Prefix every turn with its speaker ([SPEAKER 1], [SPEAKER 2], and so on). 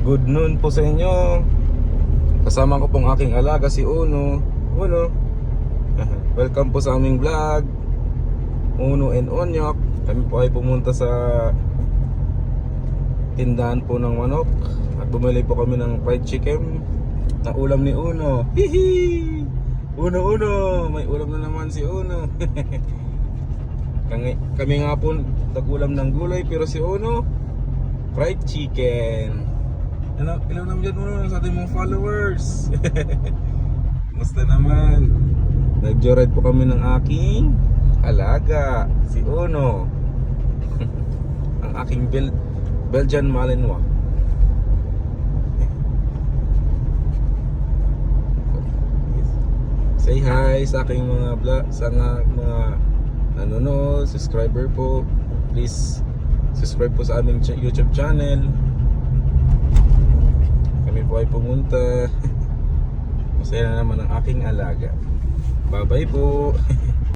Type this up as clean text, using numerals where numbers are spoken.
[SPEAKER 1] Good noon po sa inyo. Kasama ko pong aking alaga si Uno. Uno, welcome po sa aming vlog, Uno and Onyok. Kami po ay pumunta sa tindahan po ng manok at bumili po kami ng fried chicken na ulam ni Uno. Hihi! Uno, may ulam na naman si Uno. Kami nga po nag-ulam ng gulay, pero si Uno fried chicken. Ilan naman dyan Uno sa ating mga followers. Musta naman? Nag-joyride po kami ng aking alaga, si Uno. Ang aking Belgian Malinois. Say hi sa aking mga mga nanonood, subscriber po. Please subscribe po sa aming YouTube channel. Kami po ay pumunta. Masaya na naman ang aking alaga. Bye bye po.